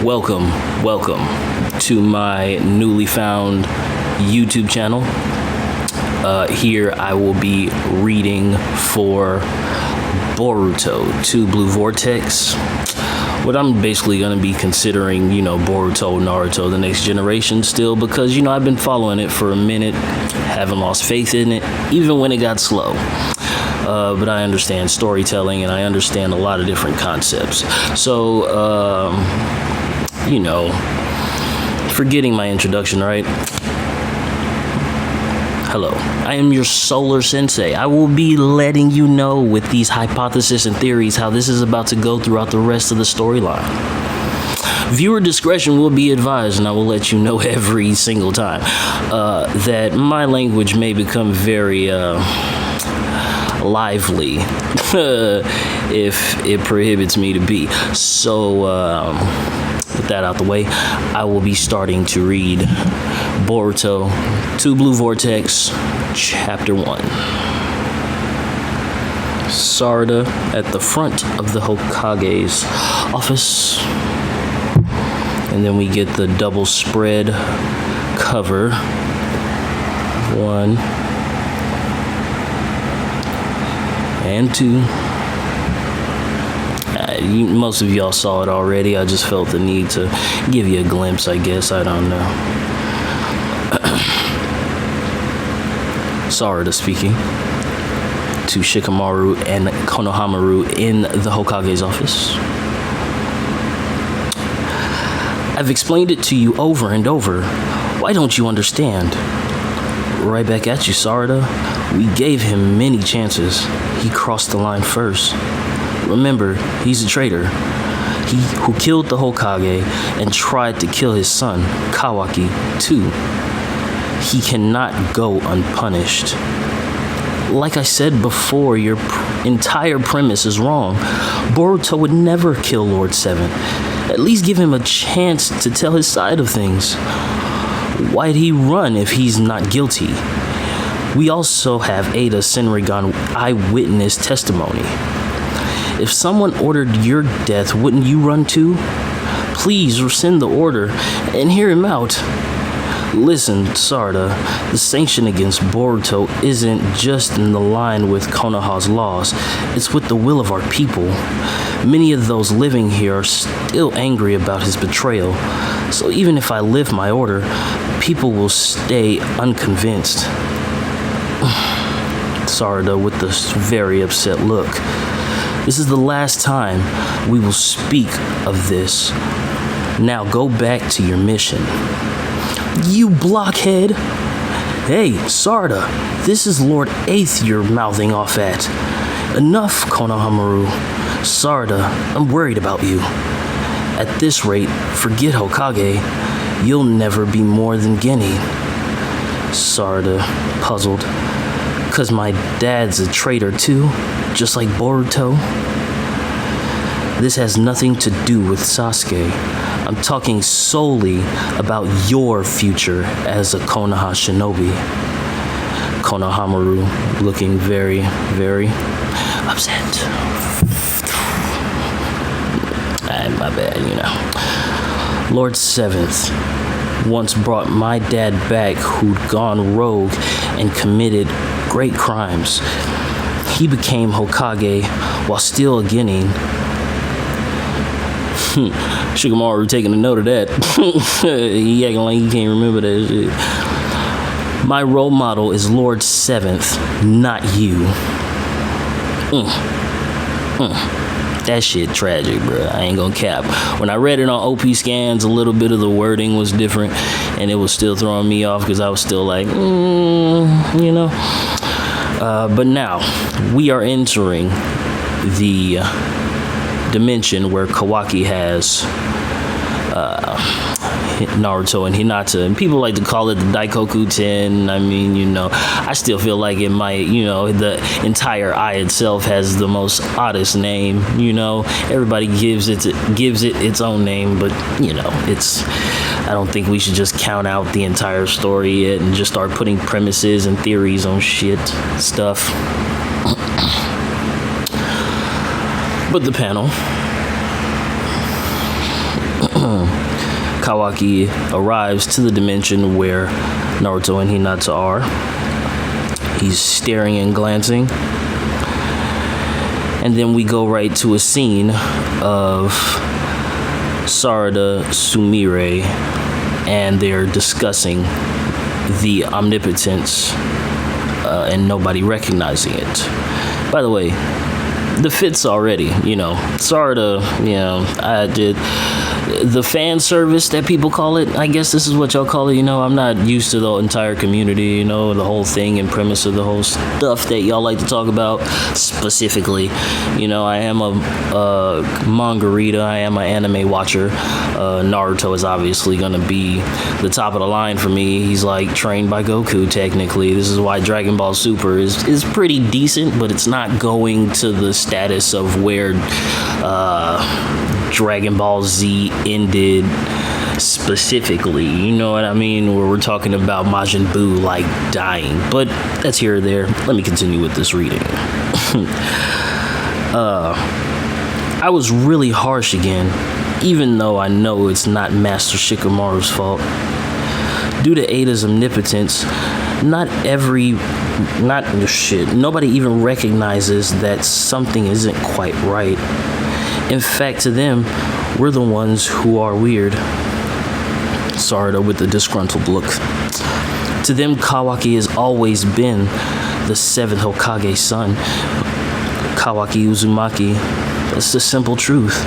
welcome to my newly found YouTube channel. Here I will be reading for Boruto to Blue Vortex. What I'm basically going to be considering, Boruto, Naruto, the next generation still, because, I've been following it for a minute, haven't lost faith in it, even when it got slow. But I understand storytelling and I understand a lot of different concepts. So, forgetting my introduction, right? Hello, I am your solar sensei. I will be letting you know with these hypotheses and theories how this is about to go throughout the rest of the storyline. Viewer discretion will be advised, and I will let you know every single time that my language may become very lively if it prohibits me to be. So, with that out the way, I will be starting to read Boruto to Blue Vortex, Chapter 1. Sarada at the front of the Hokage's office. And then we get the double spread cover. 1 and 2. Most of y'all saw it already. I just felt the need to give you a glimpse, I guess. I don't know. Sarada speaking to Shikamaru and Konohamaru in the Hokage's office. I've explained it to you over and over. Why don't you understand? Right back at you, Sarada. We gave him many chances. He crossed the line first. Remember, he's a traitor. He who killed the Hokage and tried to kill his son, Kawaki, too. He cannot go unpunished. Like I said before, your entire premise is wrong. Boruto would never kill Lord 7. At least give him a chance to tell his side of things. Why'd he run if he's not guilty? We also have Ada Senrigan eyewitness testimony. If someone ordered your death, wouldn't you run too? Please rescind the order and hear him out. Listen, Sarada, the sanction against Boruto isn't just in the line with Konoha's laws, it's with the will of our people. Many of those living here are still angry about his betrayal, so even if I lift my order, people will stay unconvinced. Sarada with this very upset look. This is the last time we will speak of this. Now go back to your mission. You blockhead! Hey, Sarada, this is Lord 8th you're mouthing off at. Enough, Konohamaru. Sarada, I'm worried about you. At this rate, forget Hokage. You'll never be more than Geni. Sarada, puzzled. 'Cause my dad's a traitor too, just like Boruto. This has nothing to do with Sasuke. I'm talking solely about your future as a Konoha shinobi. Konohamaru looking very, very upset. My bad, Lord 7th once brought my dad back who'd gone rogue and committed great crimes. He became Hokage while still a Genin. Shikamaru taking a note of that. He acting like he can't remember that shit. My role model is Lord 7th, not you. That shit tragic, bro. I ain't gonna cap. When I read it on OP scans, a little bit of the wording was different, and it was still throwing me off because I was still like, But now, we are entering the dimension where Kawaki has Naruto and Hinata, and people like to call it the Daikoku 10. I mean, I still feel like it might, the entire eye itself has the most oddest name. Everybody gives it its own name, but I don't think we should just count out the entire story yet and just start putting premises and theories on stuff. But the panel. Kawaki arrives to the dimension where Naruto and Hinata are. He's staring and glancing. And then we go right to a scene of Sarada, Sumire, and they're discussing the omnipotence and nobody recognizing it. By the way, the fits already, Sarada, I did the fan service that people call it. I guess this is what y'all call it. I'm not used to the entire community, the whole thing and premise of the whole stuff that y'all like to talk about specifically. I am a manga reader. I am an anime watcher. Naruto is obviously going to be the top of the line for me. He's like trained by Goku, technically. This is why Dragon Ball Super is pretty decent, but it's not going to the status of where Dragon Ball Z ended specifically, you know what I mean, where we're talking about Majin Buu like dying, but that's here or there. Let me continue with this reading. I was really harsh again, even though I know it's not Master Shikamaru's fault. Due to Ada's omnipotence, nobody even recognizes that something isn't quite right. In fact, to them, we're the ones who are weird. Sarada with a disgruntled look. To them, Kawaki has always been the 7th Hokage's son. Kawaki Uzumaki. That's the simple truth.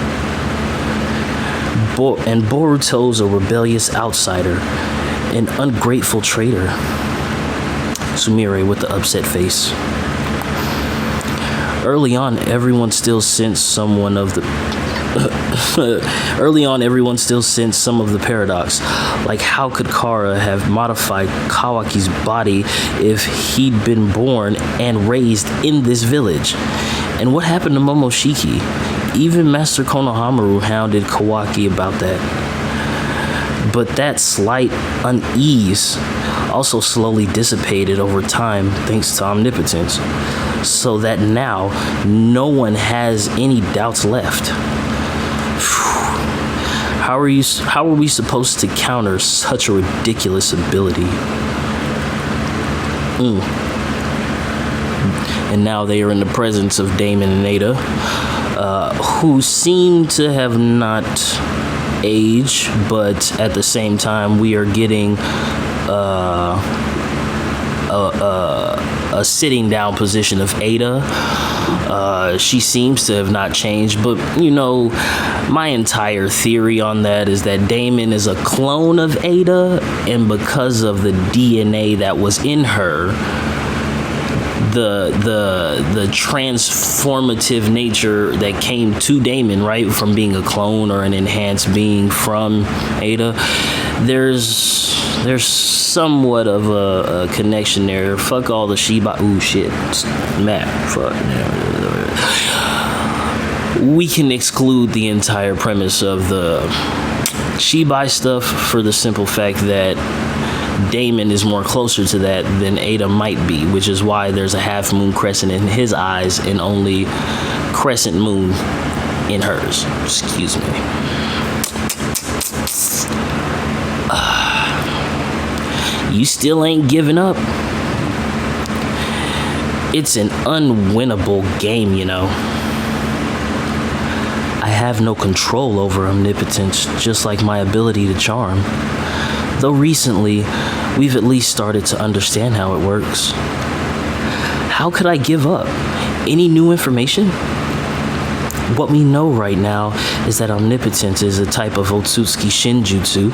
And Boruto's a rebellious outsider, an ungrateful traitor. Sumire with the upset face. Early on, everyone still sensed some of the paradox. Like, how could Kara have modified Kawaki's body if he'd been born and raised in this village? And what happened to Momoshiki? Even Master Konohamaru hounded Kawaki about that. But that slight unease also slowly dissipated over time thanks to omnipotence, so that now no one has any doubts left. How are we supposed to counter such a ridiculous ability? And now they are in the presence of Damon and Ada, who seem to have not aged, but at the same time we are getting a sitting down position of Ada. She seems to have not changed, but my entire theory on that is that Damon is a clone of Ada, and because of the DNA that was in her, the transformative nature that came to Damon, right, from being a clone or an enhanced being from Ada, there's somewhat of a connection there. Fuck all the Shiba. Ooh, shit. Matt, fuck. We can exclude the entire premise of the Shibai stuff for the simple fact that Damon is more closer to that than Ada might be, which is why there's a half moon crescent in his eyes and only crescent moon in hers. Excuse me. You still ain't giving up. It's an unwinnable game, I have no control over omnipotence, just like my ability to charm. Though recently, we've at least started to understand how it works. How could I give up? Any new information? What we know right now is that omnipotence is a type of Otsutsuki Shinjutsu,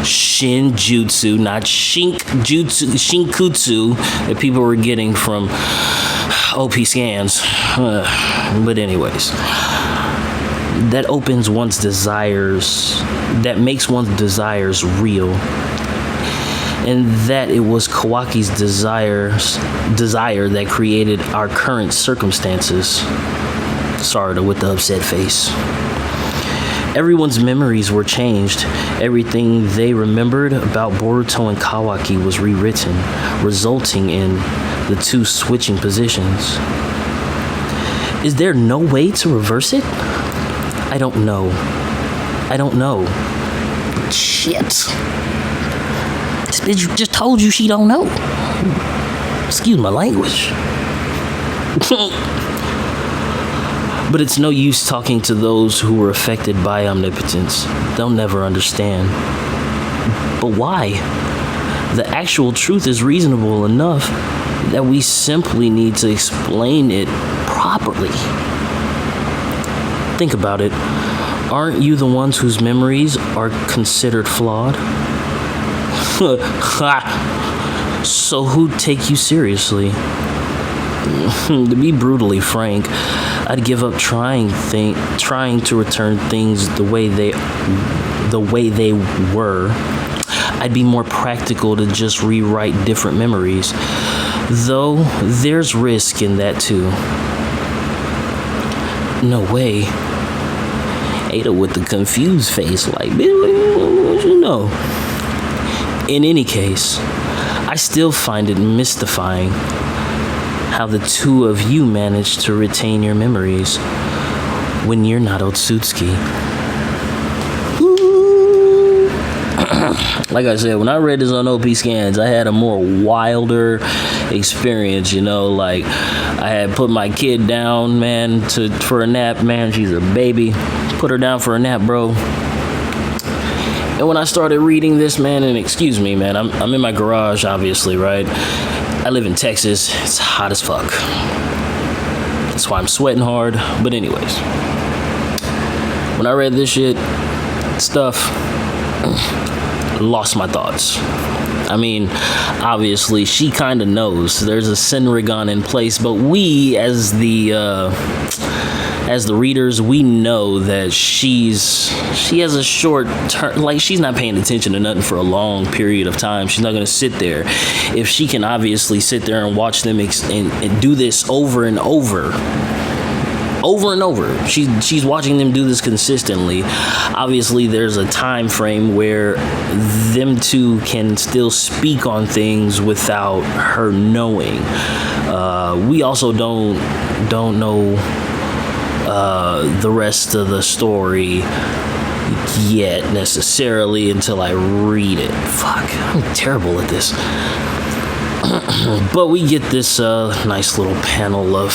not Shinkutsu, that people were getting from OP scans. But anyways, that opens one's desires, that makes one's desires real. And that it was Kawaki's desire that created our current circumstances. Sarada with the upset face. Everyone's memories were changed. Everything they remembered about Boruto and Kawaki was rewritten, resulting in the two switching positions. Is there no way to reverse it? I don't know. Shit. This bitch just told you she don't know. Excuse my language. But it's no use talking to those who were affected by omnipotence. They'll never understand. But why? The actual truth is reasonable enough that we simply need to explain it properly. Think about it. Aren't you the ones whose memories are considered flawed? So who'd take you seriously? To be brutally frank, I'd give up trying to return things the way they were. I'd be more practical to just rewrite different memories, though there's risk in that too. No way. Ada with the confused face, like, what you know? In any case, I still find it mystifying how the two of you manage to retain your memories when you're not Otsutsuki. Like I said, when I read this on OP Scans, I had a more wilder experience, you know, like I had put my kid down, man, for a nap, man. She's a baby. Put her down for a nap, bro. And when I started reading this, man, and excuse me, man, I'm in my garage, obviously, right? I live in Texas. It's hot as fuck. That's why I'm sweating hard. But anyways, when I read this stuff, lost my thoughts. I mean, obviously, she kind of knows there's a Senrigan in place, but we, as the readers, we know that she has a short term, like she's not paying attention to nothing for a long period of time. She's not going to sit there. If she can obviously sit there and watch them and do this over and over, she's watching them do this consistently. Obviously, there's a time frame where them two can still speak on things without her knowing. We also don't know the rest of the story yet necessarily until I read it. Fuck, I'm terrible at this. But we get this nice little panel of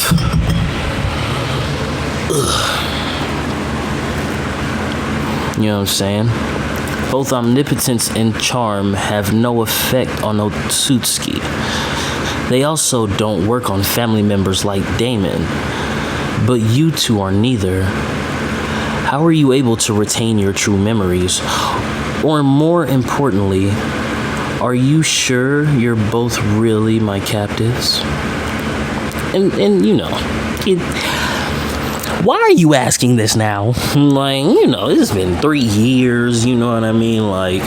you know what I'm saying? Both omnipotence and charm have no effect on Otsutsuki. They also don't work on family members like Damon. But you two are neither. How are you able to retain your true memories? Or more importantly, are you sure you're both really my captives? And you know, why are you asking this now? Like, you know, it's been 3 years, you know what I mean? Like,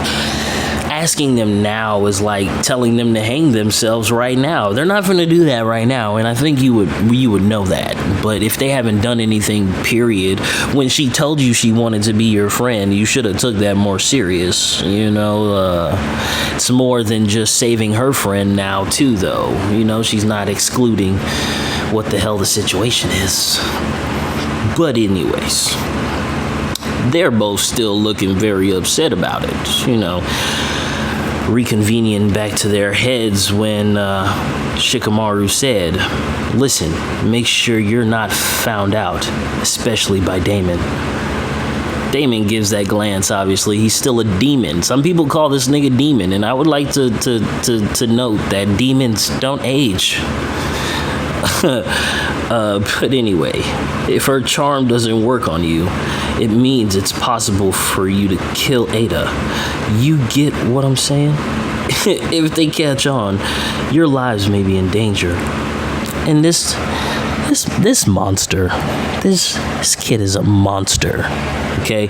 asking them now is like telling them to hang themselves right now. They're not going to do that right now, and I think you would know that. But if they haven't done anything, period, when she told you she wanted to be your friend, you should have took that more serious. You know, it's more than just saving her friend now too, though. You know, she's not excluding what the hell the situation is. But anyways, they're both still looking very upset about it, you know, reconvening back to their heads when Shikamaru said, listen, make sure you're not found out, especially by Damon. Damon gives that glance, obviously. He's still a demon. Some people call this nigga demon, and I would like to note that demons don't age. But anyway, if her charm doesn't work on you, it means it's possible for you to kill Ada. You get what I'm saying? If they catch on, your lives may be in danger. And this monster, this kid is a monster. Okay?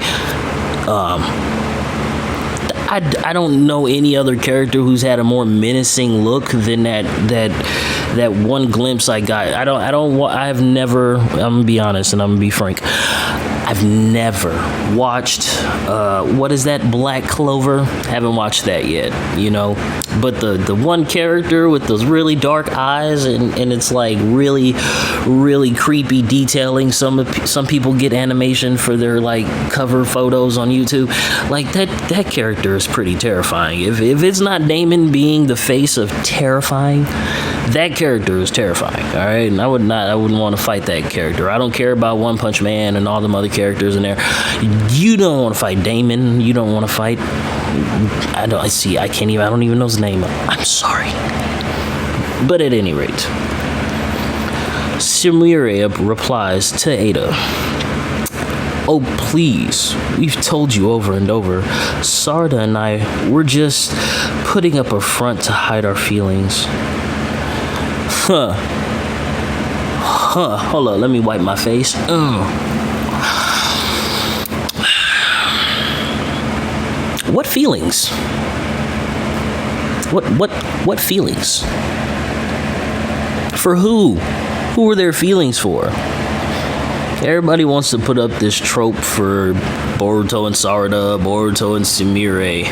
I don't know any other character who's had a more menacing look than that one glimpse I got. I'm gonna be honest and I'm gonna be frank. I've never watched, what is that, Black Clover? Haven't watched that yet, you know. But the one character with those really dark eyes, and it's like really, really creepy detailing. Some people get animation for their like cover photos on YouTube. Like that character is pretty terrifying. If it's not Damon being the face of terrifying, that character is terrifying. All right, and I wouldn't want to fight that character. I don't care about One Punch Man and all them other characters in there. You don't want to fight Damon. You don't want to fight. I don't even know his name. I'm sorry. But at any rate, Sumire replies to Ada. Oh, please. We've told you over and over. Sarda and I, we're just putting up a front to hide our feelings. Hold on, let me wipe my face. What feelings? What feelings? For who? Who are their feelings for? Everybody wants to put up this trope for Boruto and Sarada, Boruto and Sumire,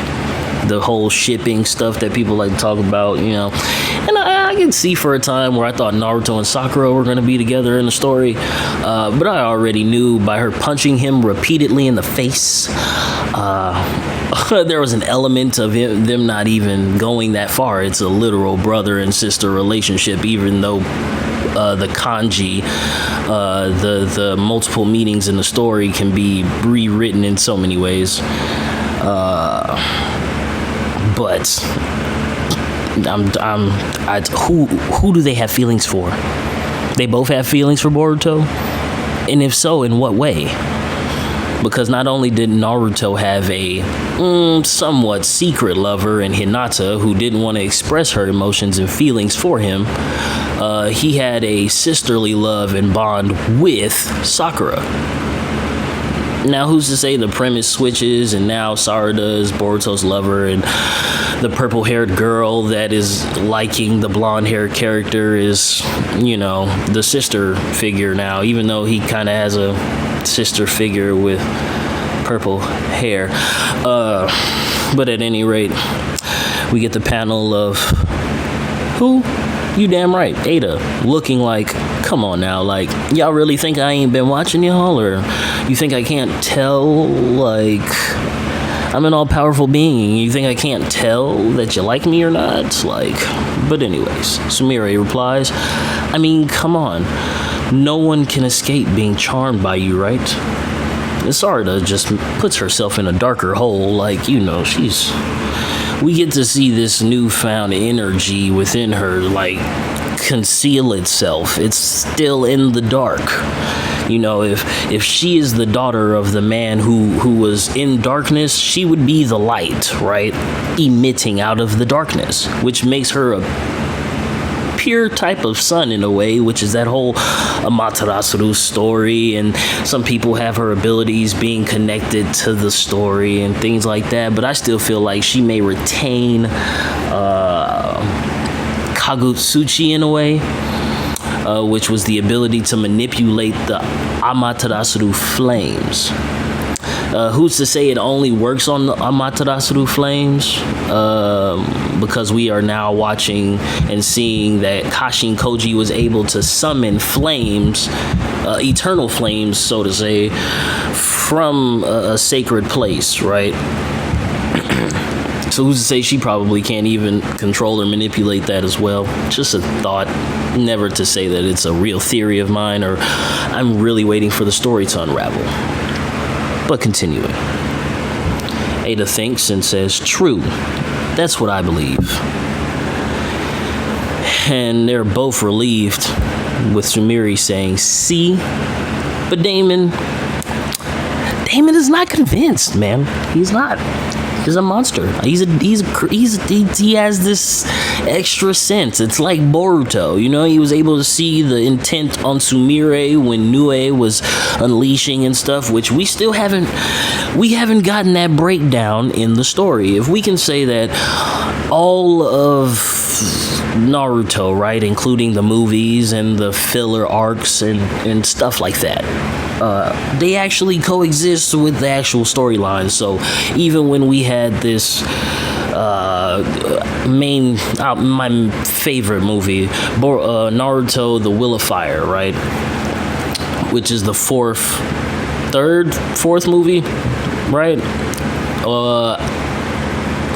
the whole shipping stuff that people like to talk about, you know. And I can see for a time where I thought Naruto and Sakura were going to be together in the story, but I already knew by her punching him repeatedly in the face, there was an element of them not even going that far. It's a literal brother and sister relationship, even though the kanji, the multiple meanings in the story can be rewritten in so many ways. But who do they have feelings for? They both have feelings for Boruto? And if so, in what way? Because not only did Naruto have a somewhat secret lover in Hinata who didn't want to express her emotions and feelings for him, he had a sisterly love and bond with Sakura. Now, who's to say the premise switches and now Sarada is Boruto's lover and the purple-haired girl that is liking the blonde-haired character is, you know, the sister figure now, even though he kind of has a sister figure with purple hair. But at any rate, we get the panel of who? You damn right, Ada, looking like, come on now, like, y'all really think I ain't been watching y'all, or you think I can't tell, like, I'm an all-powerful being, you think I can't tell that you like me or not? Like, but anyways, Sumire replies, I mean, come on, no one can escape being charmed by you, right? And Sarada just puts herself in a darker hole, like, you know, we get to see this newfound energy within her, like, conceal itself. It's still in the dark. You know, if she is the daughter of the man who was in darkness, she would be the light, right? Emitting out of the darkness, which makes her a pure type of sun in a way, which is that whole Amaterasu story, and some people have her abilities being connected to the story and things like that, but I still feel like she may retain Kagutsuchi in a way, which was the ability to manipulate the Amaterasu flames. Who's to say it only works on the Amaterasu flames? Because we are now watching and seeing that Kashin Koji was able to summon flames, eternal flames, so to say, from a sacred place, right? So who's to say she probably can't even control or manipulate that as well? Just a thought, never to say that it's a real theory of mine, or I'm really waiting for the story to unravel. But continuing, Ada thinks and says, true, that's what I believe. And they're both relieved, with Sumire saying, see? But Damon is not convinced, man. He's not. He's a monster. He has this extra sense. It's like Boruto, you know. He was able to see the intent on Sumire when Nue was unleashing and stuff, which we haven't gotten that breakdown in the story. If we can say that all of Naruto, right, including the movies and the filler arcs and stuff like that, they actually coexist with the actual storyline. So even when we had this my favorite movie, Naruto The Will of Fire, right, which is the fourth movie, right,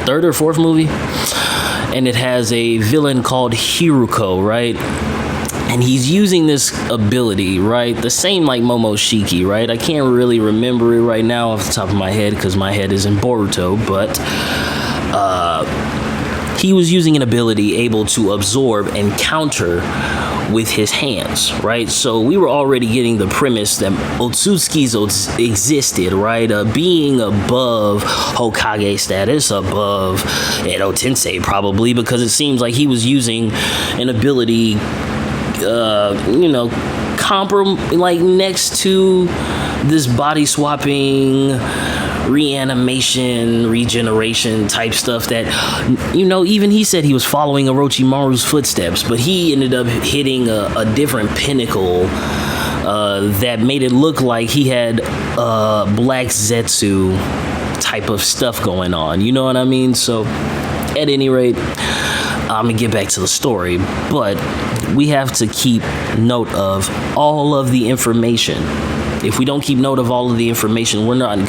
third or fourth movie, and it has a villain called Hiruko, right? And he's using this ability, right? The same like Momoshiki, right? I can't really remember it right now off the top of my head because my head is in Boruto, but he was using an ability able to absorb and counter with his hands, right? So we were already getting the premise that Otsutsuki's existed, right? Being above Hokage status, above Edo Tensei probably, because it seems like he was using an ability like next to this body swapping, reanimation, regeneration type stuff that, even he said he was following Orochimaru's footsteps, but he ended up hitting a different pinnacle that made it look like he had Black Zetsu type of stuff going on. You know what I mean? So, at any rate, I'm gonna get back to the story, but we have to keep note of all of the information. If we don't keep note of all of the information, we're not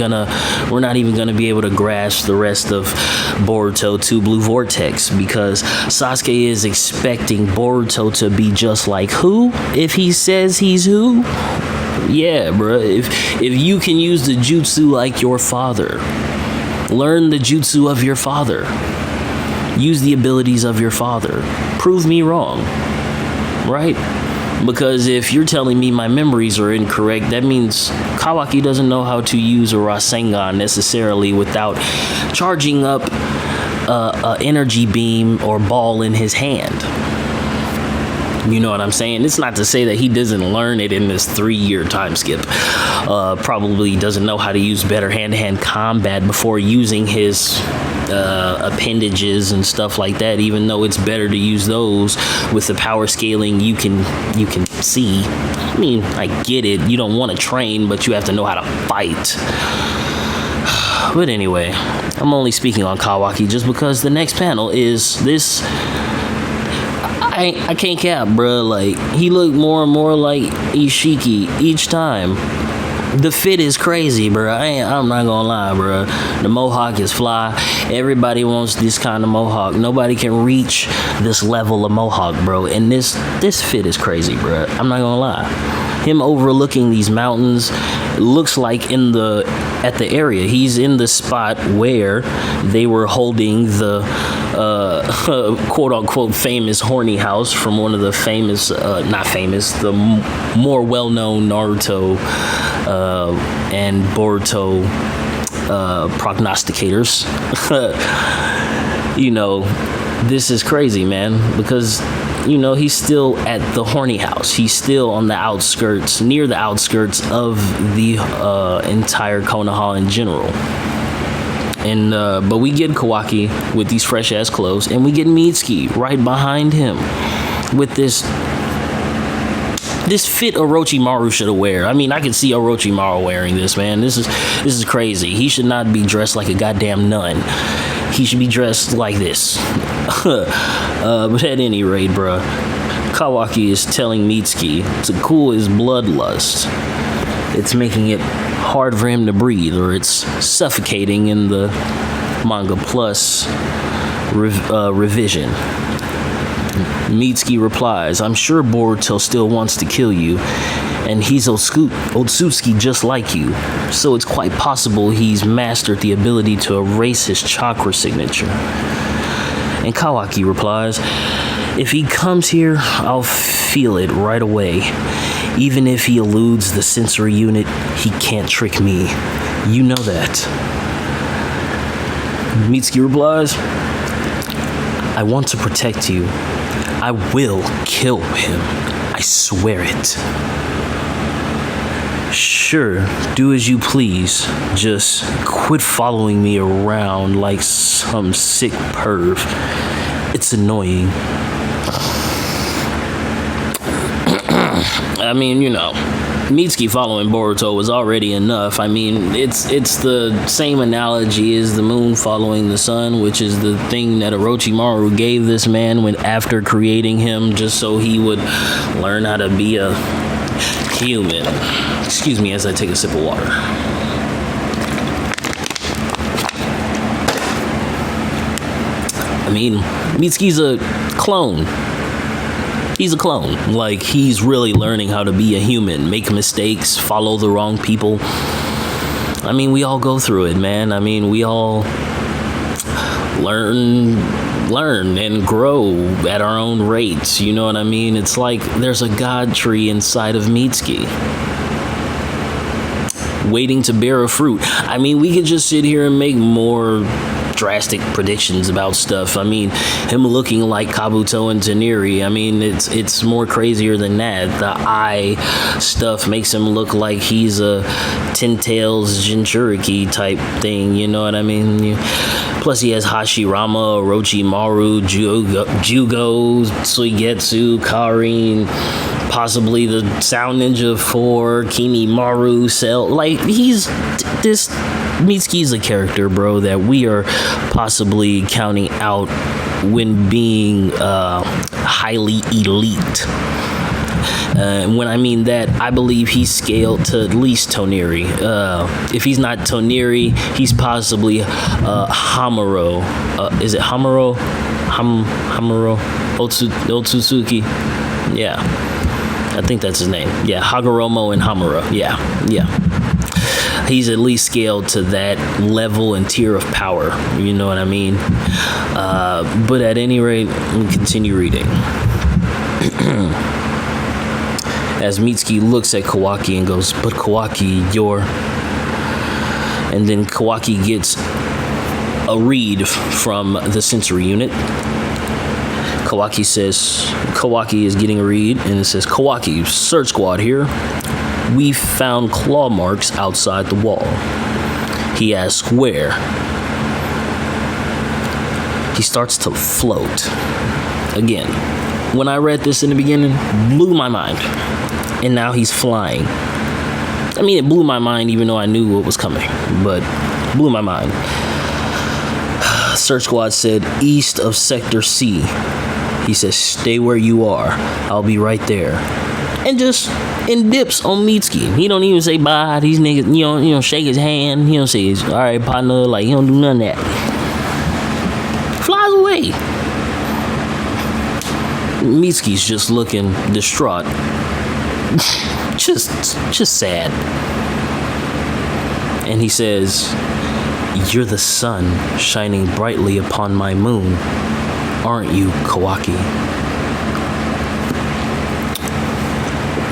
even gonna be able to grasp the rest of Boruto 2 Blue Vortex, because Sasuke is expecting Boruto to be just like who? If he says he's who? Yeah, bruh. If you can use the jutsu like your father, learn the jutsu of your father. Use the abilities of your father. Prove me wrong, right? Because if you're telling me my memories are incorrect, that means Kawaki doesn't know how to use a Rasengan necessarily without charging up a energy beam or ball in his hand. You know what I'm saying? It's not to say that he doesn't learn it in this 3-year time skip. Probably doesn't know how to use better hand-to-hand combat before using his appendages and stuff like that, even though it's better to use those with the power scaling you can see. I mean, I get it. You don't want to train, but you have to know how to fight. But anyway, I'm only speaking on Kawaki just because the next panel is this. I can't cap, bruh. Like, he looked more and more like Ishiki each time. The fit is crazy, bro. I'm not gonna lie, bro. The mohawk is fly. Everybody wants this kind of mohawk. Nobody can reach this level of mohawk, bro. And this fit is crazy, bro. I'm not gonna lie. Him overlooking these mountains, looks like at the area. He's in the spot where they were holding the quote unquote famous horny house from one of the famous, the more well-known Naruto and Boruto prognosticators. This is crazy, man, because he's still at the horny house. He's still on the outskirts, near the outskirts of the entire Konoha in general. And but we get Kawaki with these fresh ass clothes, and we get Mitsuki right behind him with this fit Orochimaru should have wear. I mean, I can see Orochimaru wearing this, man. This is crazy. He should not be dressed like a goddamn nun. He should be dressed like this. But at any rate, bruh, Kawaki is telling Mitsuki to cool his bloodlust. It's making it hard for him to breathe, or it's suffocating in the Manga Plus revision. Mitsuki replies, "I'm sure Boruto still wants to kill you, and he's Otsutsuki just like you, so it's quite possible he's mastered the ability to erase his chakra signature." And Kawaki replies, "If he comes here, I'll feel it right away. Even if he eludes the sensory unit, he can't trick me. You know that." Mitsuki replies, "I want to protect you. I will kill him. I swear it." "Sure, do as you please. Just quit following me around like some sick perv. It's annoying." I mean, Mitsuki following Boruto was already enough. I mean, it's the same analogy as the moon following the sun, which is the thing that Orochimaru gave this man when after creating him, just so he would learn how to be a human. Excuse me as I take a sip of water. I mean, Mitsuki's a clone. He's a clone. Like, he's really learning how to be a human, make mistakes, follow the wrong people. I mean, we all go through it, man. I mean, we all learn and grow at our own rates. You know what I mean? It's like there's a god tree inside of Mitsuki, waiting to bear a fruit. I mean, we could just sit here and make more drastic predictions about stuff. I mean, him looking like Kabuto and Teniri, I mean, it's more crazier than that. The eye stuff makes him look like he's a Ten Tails Jinchuriki type thing, you know what I mean? Plus he has Hashirama, Orochimaru, Jugo, Suigetsu, Karin, possibly the Sound Ninja 4, Kimimaru, Cell. Like, this Mitsuki's a character, bro, that we are possibly counting out when being highly elite. When I mean that, I believe he's scaled to at least Toneri. If he's not Toneri, he's possibly Hamuro. Is it Hamuro? Hamuro Otsutsuki? Yeah. I think that's his name. Yeah, Hagoromo and Hamura. Yeah. He's at least scaled to that level and tier of power. You know what I mean? But at any rate, let me continue reading. As Mitsuki looks at Kawaki and goes, "But Kawaki, you're..." And then Kawaki gets a read from the sensory unit. Kawaki is getting a read, and it says, "Kawaki, search squad here. We found claw marks outside the wall." He asks, "Where?" He starts to float. Again, when I read this in the beginning, blew my mind. And now he's flying. I mean, it blew my mind even though I knew what was coming, but blew my mind. Search squad said, "East of Sector C." He says, "Stay where you are. I'll be right there." And dips on Mitsuki. He don't even say bye. These niggas, you don't shake his hand. He don't say, "All right, partner." Like, he don't do none of that. Flies away. Mitsuki's just looking distraught. just sad. And he says, "You're the sun shining brightly upon my moon, aren't you, Kawaki?"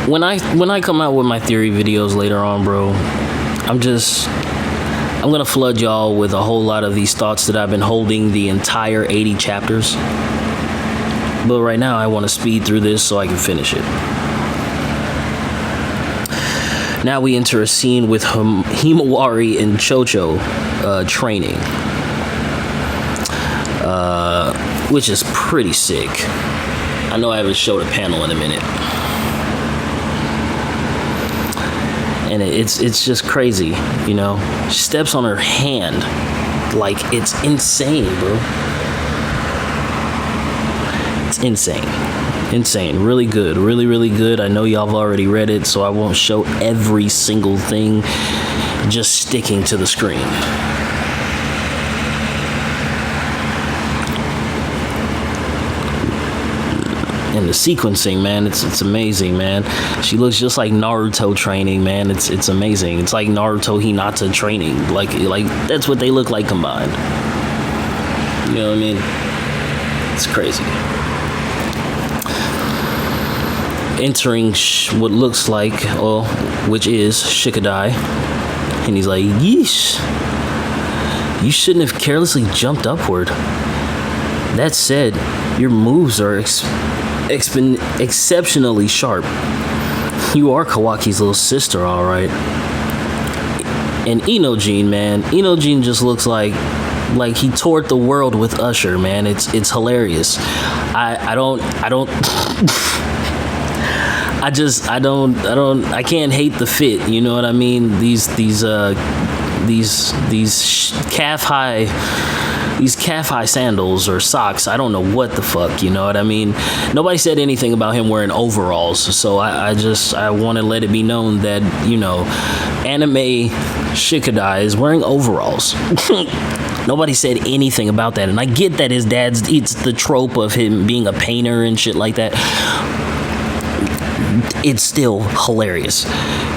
When I come out with my theory videos later on, bro, I'm gonna flood y'all with a whole lot of these thoughts that I've been holding the entire 80 chapters. But right now I want to speed through this so I can finish it. Now we enter a scene with Himawari and Chocho training, which is pretty sick. I know I haven't showed a panel in a minute. And it's just crazy, you know. She steps on her hand. Like, it's insane, bro. It's insane. Really good. Really, really good. I know y'all have already read it, so I won't show every single thing. Just sticking to the screen. And the sequencing, man, it's amazing, man. She looks just like Naruto training, man. It's amazing. It's like Naruto Hinata training. Like that's what they look like combined. You know what I mean? It's crazy. Entering what looks like, which is Shikadai, and he's like, "Yeesh, you shouldn't have carelessly jumped upward. That said, your moves are exceptionally sharp. You are Kawaki's little sister, all right." And Inojin, man, Inojin just looks like he toured the world with Usher, man. It's hilarious. I don't I can't hate the fit. You know what I mean? These calf high sandals or socks. I don't know what the fuck, you know what I mean? Nobody said anything about him wearing overalls, so I want to let it be known that, you know, anime Shikadai is wearing overalls. Nobody said anything about that, and I get that his dad's, it's the trope of him being a painter and shit like that. It's still hilarious.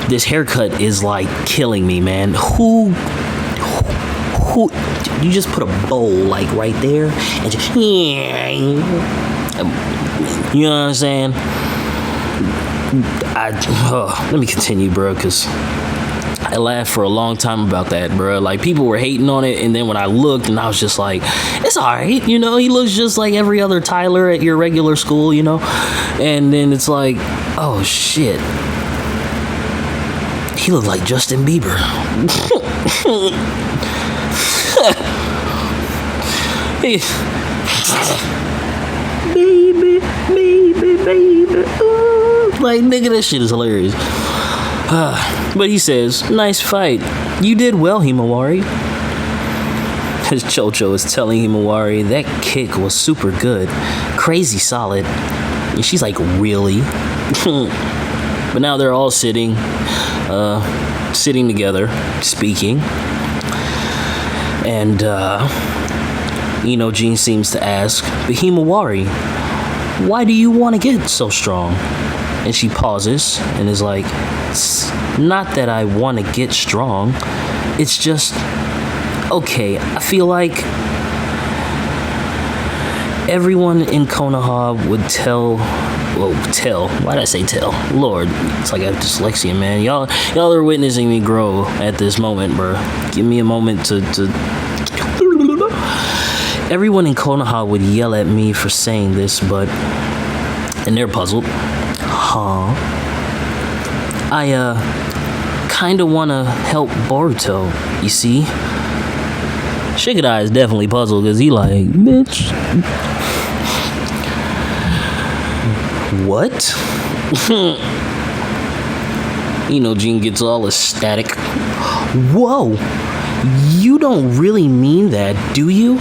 This haircut is like killing me, man. Who you just put a bowl like right there and just, you know what I'm saying? Let me continue, bro, because I laughed for a long time about that, bro. Like, people were hating on it, and then when I looked, and I was just like, it's alright, you know, he looks just like every other Tyler at your regular school, you know? And then it's like, oh shit, he looked like Justin Bieber. Baby, ooh. Like, nigga, that shit is hilarious. But he says, nice fight. You did well, Himawari. His Chocho is telling Himawari that kick was super good. Crazy solid. And she's like, really? But now they're all sitting together, speaking. And, Jean seems to ask, but Himawari, why do you want to get so strong? And she pauses and is like, it's not that I want to get strong. It's just, okay, I feel like everyone in Konoha would tell. Why'd I say tell? Lord, it's like I have dyslexia, man. Y'all are witnessing me grow at this moment, bro. Give me a moment to... Everyone in Konoha would yell at me for saying this, but... And they're puzzled. Huh? I, kinda wanna help Boruto, you see? Shikadai is definitely puzzled, because he like, bitch... What? Jean gets all ecstatic. Whoa! You don't really mean that, do you?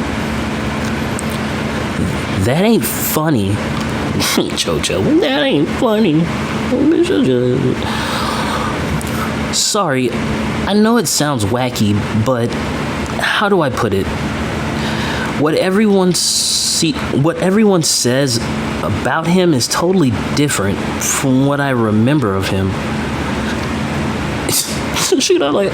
That ain't funny. Chocho, that ain't funny. Sorry, I know it sounds wacky, but how do I put it? What everyone says about him is totally different from what I remember of him. Shit, I'm like,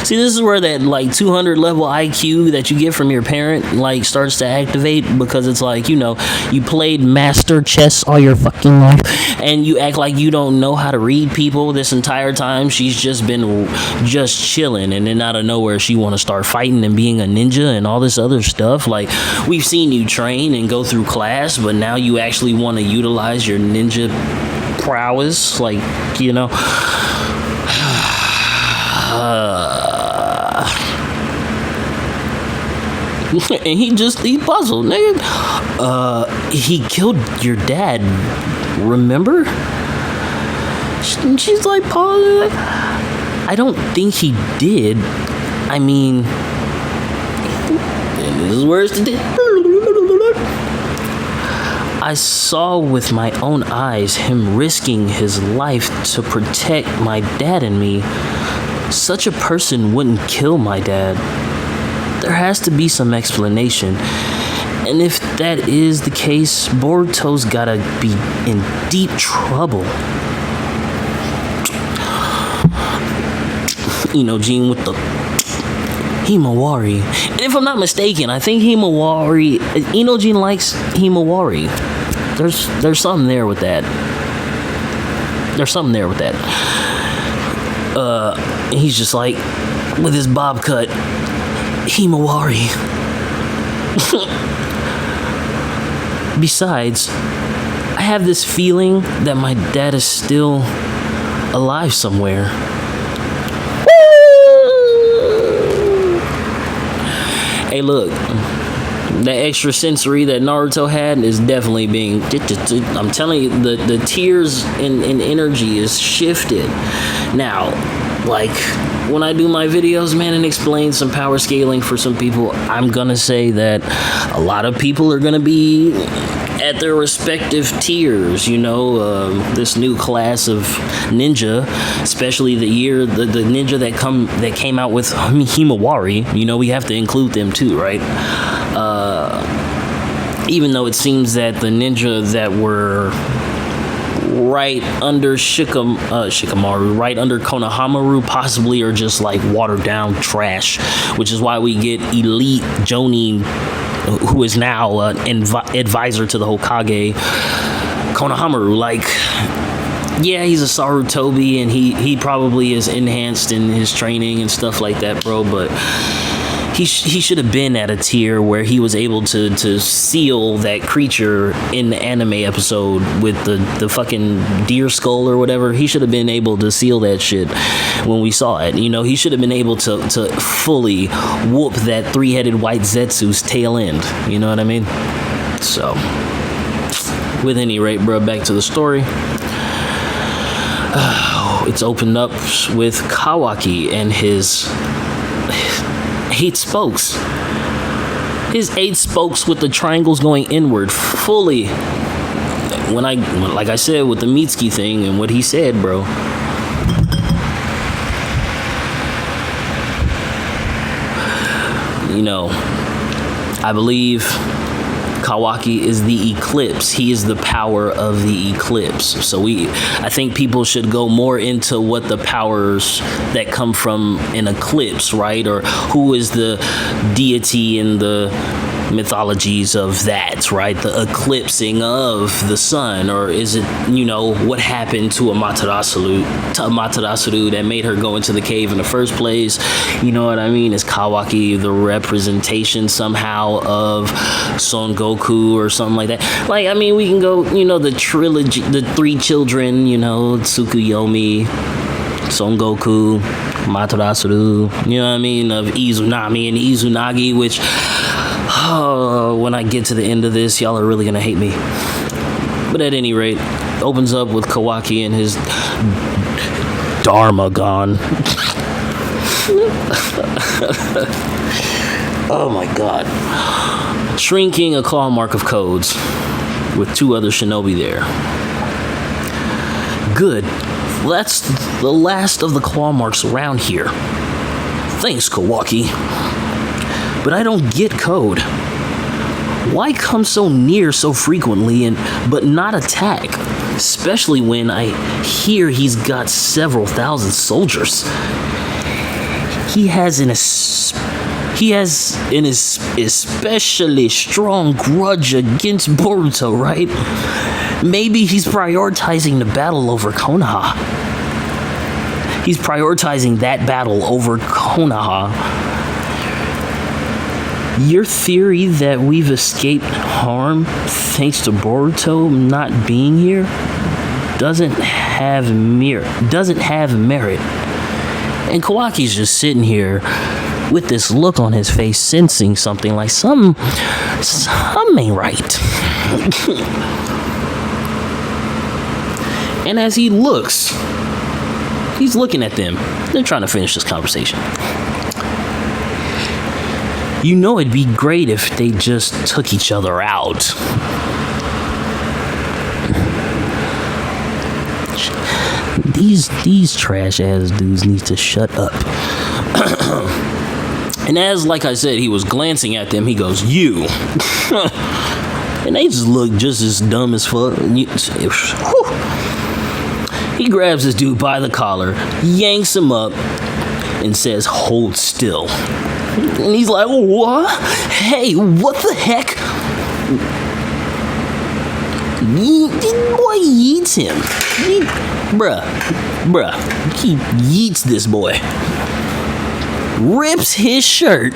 See, this is where that, like, 200 level IQ that you get from your parent, like, starts to activate, because it's like, you played master chess all your fucking life, and you act like you don't know how to read people this entire time. She's just been just chilling, and then out of nowhere, she want to start fighting and being a ninja and all this other stuff. Like, we've seen you train and go through class, but now you actually want to utilize your ninja prowess, like, and he puzzled, nigga. He killed your dad, remember? She's like, pausing. I don't think he did. I mean, in his words today, I saw with my own eyes him risking his life to protect my dad and me. Such a person wouldn't kill my dad. There has to be some explanation. And if that is the case, Boruto's gotta be in deep trouble. Jean with the Himawari. And if I'm not mistaken, I think Himawari, Jean likes Himawari. There's something there with that. He's just like, with his bob cut, Himawari. Besides, I have this feeling that my dad is still alive somewhere. Hey, look, That extra sensory that Naruto had is definitely being. I'm telling you, the tears and energy is shifted. Now, like when I do my videos, man, and explain some power scaling for some people, I'm gonna say that a lot of people are gonna be at their respective tiers, you know. This new class of ninja, especially the ninja that came out with Himawari, you know, we have to include them too, right? Even though it seems that the ninja that were right under Shikamaru, right under Konohamaru, possibly are just like watered down trash, which is why we get Elite Jonin, who is now an advisor to the Hokage, Konohamaru. Like, yeah, he's a Sarutobi, and he probably is enhanced in his training and stuff like that, bro, but he should have been at a tier where he was able to seal that creature in the anime episode with the fucking deer skull or whatever. He should have been able to seal that shit when we saw it. You know, he should have been able to fully whoop that three-headed white Zetsu's tail end. You know what I mean? So, with any rate, bro, back to the story. It's opened up with Kawaki and his 8 spokes. His 8 spokes with the triangles going inward fully. Like I said, with the Mitsuki thing and what he said, bro. You know, I believe Kawaki is the eclipse. He is the power of the eclipse. So I think people should go more into what the powers that come from an eclipse, right? Or who is the deity in the mythologies of that, right? The eclipsing of the sun, or is it, you know, what happened to Amaterasu that made her go into the cave in the first place? You know what I mean? Is Kawaki the representation somehow of Son Goku or something like that? Like, I mean, we can go, you know, the trilogy, the 3 children, you know, Tsukuyomi, Son Goku, Amaterasu, you know what I mean, of Izunami and Izunagi, which when I get to the end of this, y'all are really gonna hate me. But at any rate, opens up with Kawaki and his Dharmagon. Oh my god. Shrinking a claw mark of codes with 2 other shinobi there. Good. That's the last of the claw marks around here. Thanks, Kawaki. But I don't get code. Why come so near so frequently but not attack? Especially when I hear he's got several thousand soldiers. He has an especially strong grudge against Boruto, right? Maybe he's prioritizing the battle over Konoha. He's prioritizing that battle over Konoha. Your theory that we've escaped harm thanks to Boruto not being here doesn't have merit. And Kawaki's just sitting here with this look on his face, sensing something like something ain't right. And as he looks, he's looking at them. They're trying to finish this conversation. You know, it'd be great if they just took each other out. These trash ass dudes need to shut up. And as, like I said, he was glancing at them, he goes, "You." And they just look just as dumb as fuck. He grabs this dude by the collar, yanks him up, and says, "Hold still." And he's like, "What? Hey, what the heck?" Boy yeets him. Bruh. He yeets this boy. Rips his shirt.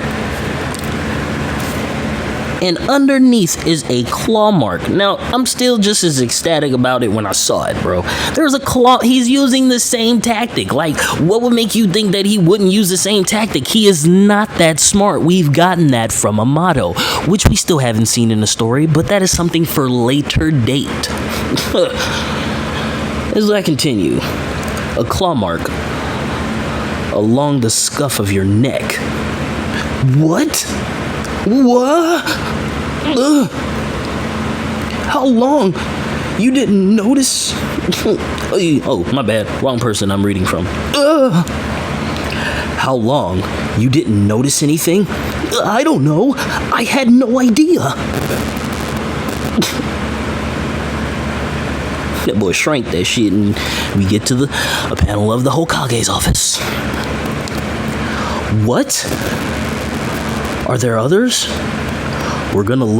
and underneath is a claw mark. Now, I'm still just as ecstatic about it when I saw it, bro. There's a claw. He's using the same tactic. Like, what would make you think that he wouldn't use the same tactic? He is not that smart. We've gotten that from Amato, which we still haven't seen in the story, but that is something for later date. As I continue, a claw mark along the scuff of your neck. What? What? Ugh. How long? You didn't notice? Oh, my bad. Wrong person I'm reading from. How long? You didn't notice anything? I don't know. I had no idea. That boy shrank that shit, and we get to a panel of the Hokage's office. What? Are there others? We're gonna look